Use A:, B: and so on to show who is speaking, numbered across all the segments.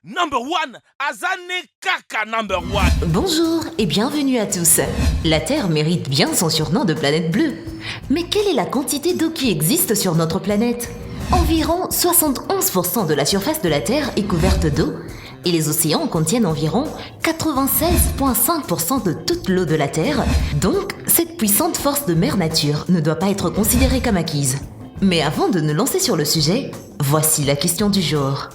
A: Number one, Azane Kaka number one.
B: Bonjour et bienvenue à tous. La Terre mérite bien son surnom de planète bleue. Mais quelle est la quantité d'eau qui existe sur notre planète? Environ 71% de la surface de la Terre est couverte d'eau et les océans contiennent environ 96,5% de toute l'eau de la Terre. Donc, cette puissante force de mère nature ne doit pas être considérée comme acquise. Mais avant de nous lancer sur le sujet, voici la question du jour.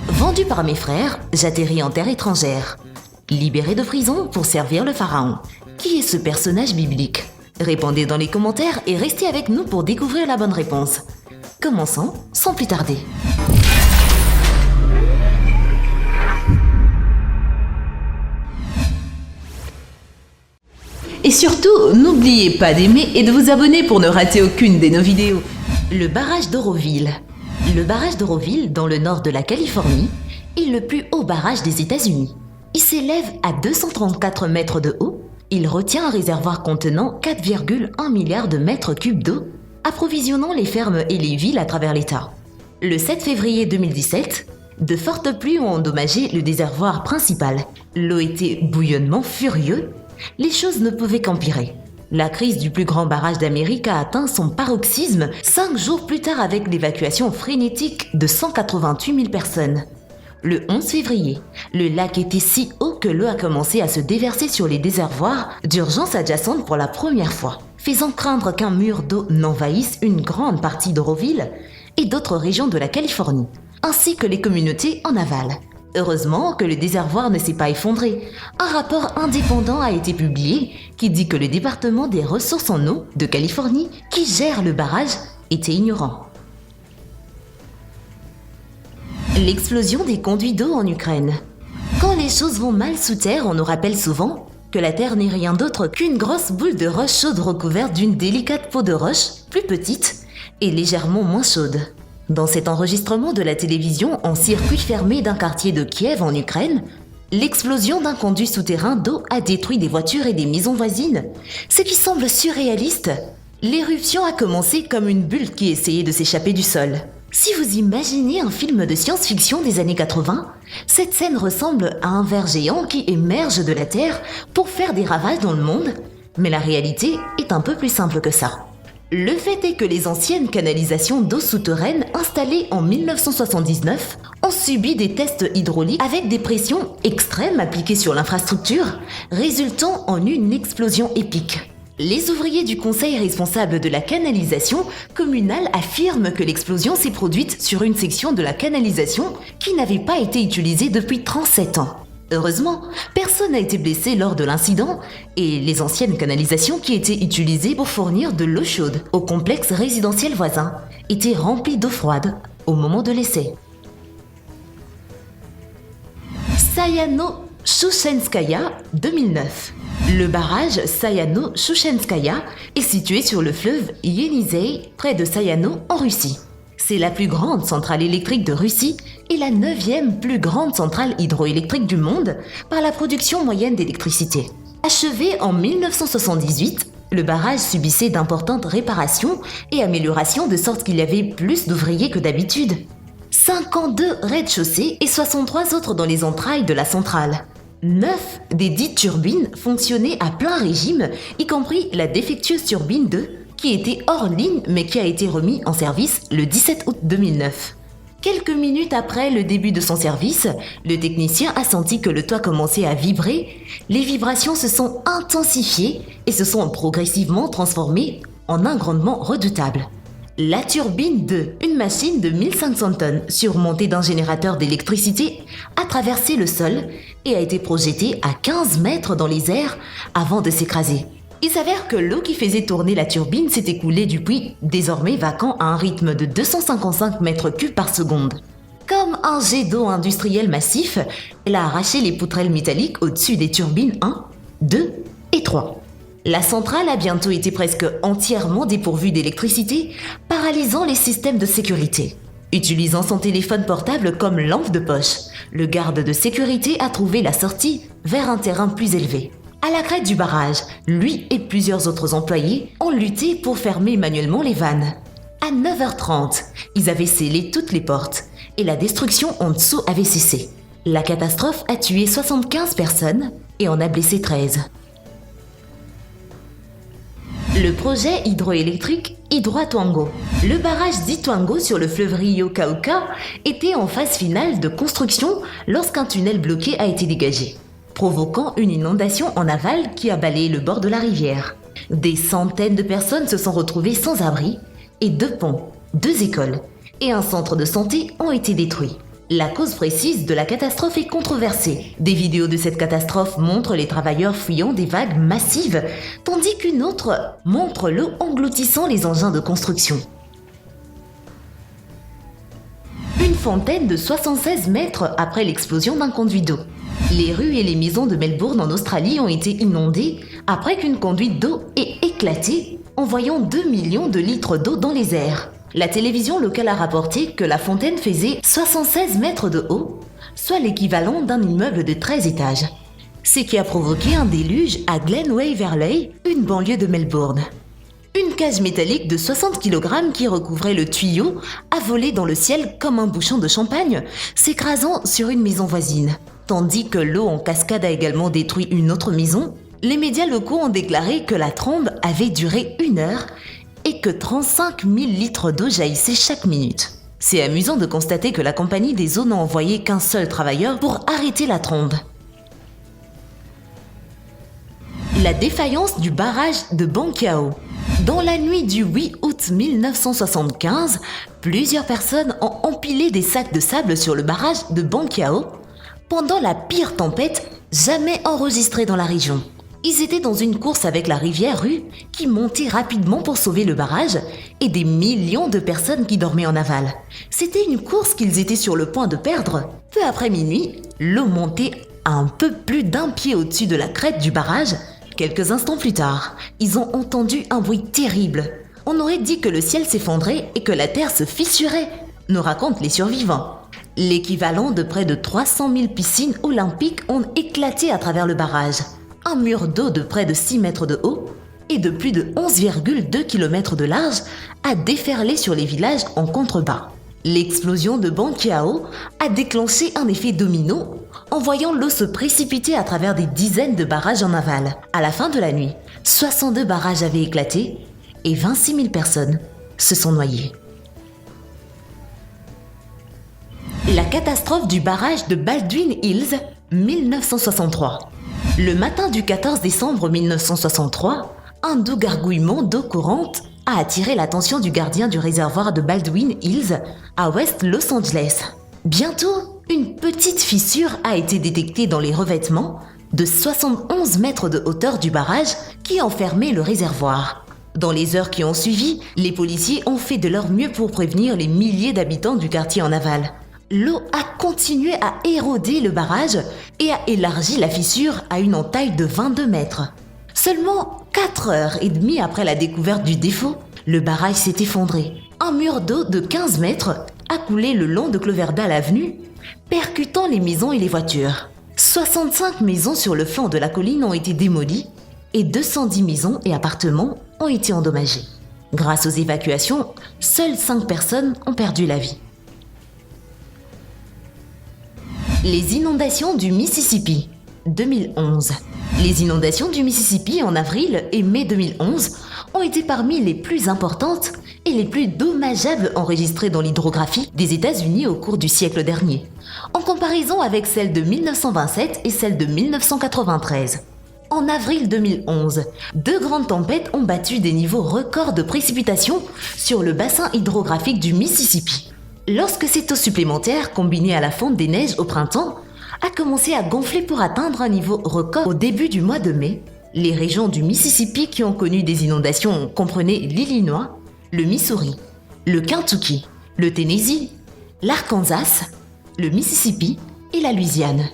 B: Vendu par mes frères, j'atterris en terre étrangère. Libéré de prison pour servir le pharaon. Qui est ce personnage biblique? Répondez dans les commentaires et restez avec nous pour découvrir la bonne réponse. Commençons sans plus tarder. Et surtout, n'oubliez pas d'aimer et de vous abonner pour ne rater aucune de nos vidéos. Le barrage d'Oroville. Le barrage d'Oroville, dans le nord de la Californie, est le plus haut barrage des États-Unis. Il s'élève à 234 mètres de haut. Il retient un réservoir contenant 4,1 milliards de mètres cubes d'eau, approvisionnant les fermes et les villes à travers l'État. Le 7 février 2017, de fortes pluies ont endommagé le réservoir principal. L'eau était bouillonnement furieux. Les choses ne pouvaient qu'empirer. La crise du plus grand barrage d'Amérique a atteint son paroxysme 5 jours plus tard avec l'évacuation frénétique de 188 000 personnes. Le 11 février, le lac était si haut que l'eau a commencé à se déverser sur les réservoirs d'urgence adjacentes pour la première fois, faisant craindre qu'un mur d'eau n'envahisse une grande partie d'Oroville et d'autres régions de la Californie, ainsi que les communautés en aval. Heureusement que le réservoir ne s'est pas effondré. Un rapport indépendant a été publié qui dit que le département des ressources en eau de Californie, qui gère le barrage, était ignorant. L'explosion des conduits d'eau en Ukraine. Quand les choses vont mal sous terre, on nous rappelle souvent que la Terre n'est rien d'autre qu'une grosse boule de roche chaude recouverte d'une délicate peau de roche, plus petite et légèrement moins chaude. Dans cet enregistrement de la télévision en circuit fermé d'un quartier de Kiev en Ukraine, l'explosion d'un conduit souterrain d'eau a détruit des voitures et des maisons voisines. Ce qui semble surréaliste, l'éruption a commencé comme une bulle qui essayait de s'échapper du sol. Si vous imaginez un film de science-fiction des années 80, cette scène ressemble à un ver géant qui émerge de la Terre pour faire des ravages dans le monde, mais la réalité est un peu plus simple que ça. Le fait est que les anciennes canalisations d'eau souterraine installées en 1979 ont subi des tests hydrauliques avec des pressions extrêmes appliquées sur l'infrastructure, résultant en une explosion épique. Les ouvriers du conseil responsable de la canalisation communale affirment que l'explosion s'est produite sur une section de la canalisation qui n'avait pas été utilisée depuis 37 ans. Heureusement, personne n'a été blessé lors de l'incident et les anciennes canalisations qui étaient utilisées pour fournir de l'eau chaude au complexe résidentiel voisin étaient remplies d'eau froide au moment de l'essai. Sayano-Shushenskaya 2009. Le barrage Sayano-Shushenskaya est situé sur le fleuve Yenisei près de Sayano en Russie. C'est la plus grande centrale électrique de Russie et la 9e plus grande centrale hydroélectrique du monde par la production moyenne d'électricité. Achevé en 1978, le barrage subissait d'importantes réparations et améliorations de sorte qu'il y avait plus d'ouvriers que d'habitude. 52 rez-de-chaussée et 63 autres dans les entrailles de la centrale. 9 des 10 turbines fonctionnaient à plein régime, y compris la défectueuse turbine 2, qui était hors ligne mais qui a été remis en service le 17 août 2009. Quelques minutes après le début de son service, le technicien a senti que le toit commençait à vibrer. Les vibrations se sont intensifiées et se sont progressivement transformées en un grondement redoutable. La turbine 2, une machine de 1500 tonnes surmontée d'un générateur d'électricité, a traversé le sol et a été projetée à 15 mètres dans les airs avant de s'écraser. Il s'avère que l'eau qui faisait tourner la turbine s'est écoulée du puits, désormais vacant à un rythme de 255 mètres cubes par seconde. Comme un jet d'eau industriel massif, elle a arraché les poutrelles métalliques au-dessus des turbines 1, 2 et 3. La centrale a bientôt été presque entièrement dépourvue d'électricité, paralysant les systèmes de sécurité. Utilisant son téléphone portable comme lampe de poche, le garde de sécurité a trouvé la sortie vers un terrain plus élevé. À la crête du barrage, lui et plusieurs autres employés ont lutté pour fermer manuellement les vannes. À 9h30, ils avaient scellé toutes les portes et la destruction en dessous avait cessé. La catastrophe a tué 75 personnes et en a blessé 13. Le projet hydroélectrique Hydroituango. Le barrage d'Ituango sur le fleuve Rio Cauca était en phase finale de construction lorsqu'un tunnel bloqué a été dégagé, provoquant une inondation en aval qui a balayé le bord de la rivière. Des centaines de personnes se sont retrouvées sans abri et 2 ponts, 2 écoles et un centre de santé ont été détruits. La cause précise de la catastrophe est controversée. Des vidéos de cette catastrophe montrent les travailleurs fuyant des vagues massives, tandis qu'une autre montre l'eau engloutissant les engins de construction. Une fontaine de 76 mètres après l'explosion d'un conduit d'eau. Les rues et les maisons de Melbourne en Australie ont été inondées après qu'une conduite d'eau ait éclaté, envoyant 2 millions de litres d'eau dans les airs. La télévision locale a rapporté que la fontaine faisait 76 mètres de haut, soit l'équivalent d'un immeuble de 13 étages. Ce qui a provoqué un déluge à Glenwaverley, une banlieue de Melbourne. Une cage métallique de 60 kg qui recouvrait le tuyau a volé dans le ciel comme un bouchon de champagne, s'écrasant sur une maison voisine. Tandis que l'eau en cascade a également détruit une autre maison, les médias locaux ont déclaré que la trombe avait duré 1 heure et que 35 000 litres d'eau jaillissaient chaque minute. C'est amusant de constater que la compagnie des eaux n'a envoyé qu'un seul travailleur pour arrêter la trombe. La défaillance du barrage de Banqiao. Dans la nuit du 8 août 1975, plusieurs personnes ont empilé des sacs de sable sur le barrage de Banqiao pendant la pire tempête jamais enregistrée dans la région. Ils étaient dans une course avec la rivière Rue qui montait rapidement pour sauver le barrage et des millions de personnes qui dormaient en aval. C'était une course qu'ils étaient sur le point de perdre. Peu après minuit, l'eau montait à un peu plus d'1 pied au-dessus de la crête du barrage. Quelques instants plus tard, ils ont entendu un bruit terrible. On aurait dit que le ciel s'effondrait et que la terre se fissurait, nous racontent les survivants. L'équivalent de près de 300 000 piscines olympiques ont éclaté à travers le barrage. Un mur d'eau de près de 6 mètres de haut et de plus de 11,2 km de large a déferlé sur les villages en contrebas. L'explosion de Banqiao a déclenché un effet domino, envoyant l'eau se précipiter à travers des dizaines de barrages en aval. À la fin de la nuit, 62 barrages avaient éclaté et 26 000 personnes se sont noyées. La catastrophe du barrage de Baldwin Hills, 1963. Le matin du 14 décembre 1963, un doux gargouillement d'eau courante a attiré l'attention du gardien du réservoir de Baldwin Hills à West Los Angeles. Bientôt, une petite fissure a été détectée dans les revêtements de 71 mètres de hauteur du barrage qui enfermait le réservoir. Dans les heures qui ont suivi, les policiers ont fait de leur mieux pour prévenir les milliers d'habitants du quartier en aval. L'eau a continué à éroder le barrage et a élargi la fissure à une entaille de 22 mètres. Seulement 4 heures et demie après la découverte du défaut, le barrage s'est effondré. Un mur d'eau de 15 mètres a coulé le long de Cloverdale Avenue, percutant les maisons et les voitures. 65 maisons sur le flanc de la colline ont été démolies et 210 maisons et appartements ont été endommagés. Grâce aux évacuations, seules 5 personnes ont perdu la vie. Les inondations du Mississippi, 2011. Les inondations du Mississippi en avril et mai 2011 ont été parmi les plus importantes et les plus dommageables enregistrées dans l'hydrographie des États-Unis au cours du siècle dernier, en comparaison avec celles de 1927 et celles de 1993. En avril 2011, 2 grandes tempêtes ont battu des niveaux records de précipitations sur le bassin hydrographique du Mississippi. Lorsque cette eau supplémentaire, combinée à la fonte des neiges au printemps, a commencé à gonfler pour atteindre un niveau record au début du mois de mai, les régions du Mississippi qui ont connu des inondations comprenaient l'Illinois, le Missouri, le Kentucky, le Tennessee, l'Arkansas, le Mississippi et la Louisiane.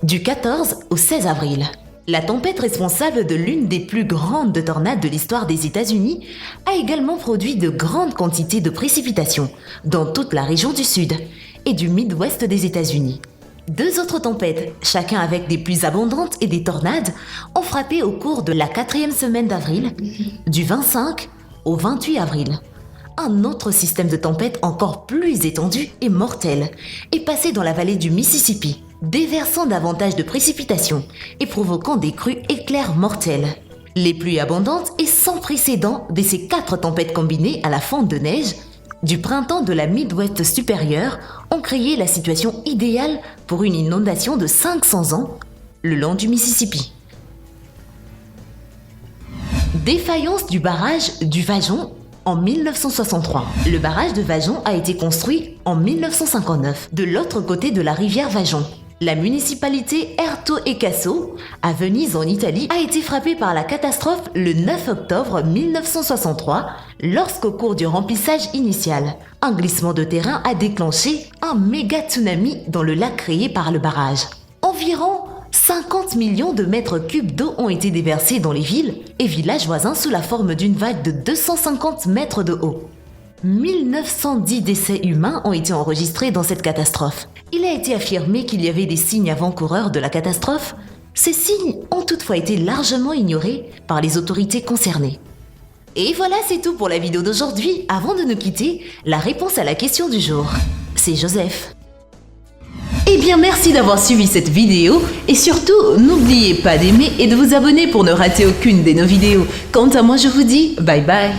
B: Du 14 au 16 avril, la tempête responsable de l'une des plus grandes tornades de l'histoire des États-Unis a également produit de grandes quantités de précipitations dans toute la région du Sud et du Midwest des États-Unis. 2 autres tempêtes, chacun avec des pluies abondantes et des tornades, ont frappé au cours de la 4e semaine d'avril, du 25 au 28 avril, un autre système de tempête encore plus étendu et mortel est passé dans la vallée du Mississippi, déversant davantage de précipitations et provoquant des crues éclairs mortels. Les pluies abondantes et sans précédent de ces 4 tempêtes combinées à la fonte de neige du printemps de la Midwest supérieure ont créé la situation idéale pour une inondation de 500 ans le long du Mississippi. Défaillance du barrage du Vajon en 1963. Le barrage de Vajon a été construit en 1959, de l'autre côté de la rivière Vajon. La municipalité Erto e Casso, à Venise en Italie, a été frappée par la catastrophe le 9 octobre 1963 lorsqu'au cours du remplissage initial, un glissement de terrain a déclenché un méga tsunami dans le lac créé par le barrage. Environ 50 millions de mètres cubes d'eau ont été déversés dans les villes et villages voisins sous la forme d'une vague de 250 mètres de haut. 1910 décès humains ont été enregistrés dans cette catastrophe. Il a été affirmé qu'il y avait des signes avant-coureurs de la catastrophe. Ces signes ont toutefois été largement ignorés par les autorités concernées. Et voilà, c'est tout pour la vidéo d'aujourd'hui. Avant de nous quitter, la réponse à la question du jour. C'est Joseph. Eh bien, merci d'avoir suivi cette vidéo et surtout, n'oubliez pas d'aimer et de vous abonner pour ne rater aucune de nos vidéos. Quant à moi, je vous dis bye bye.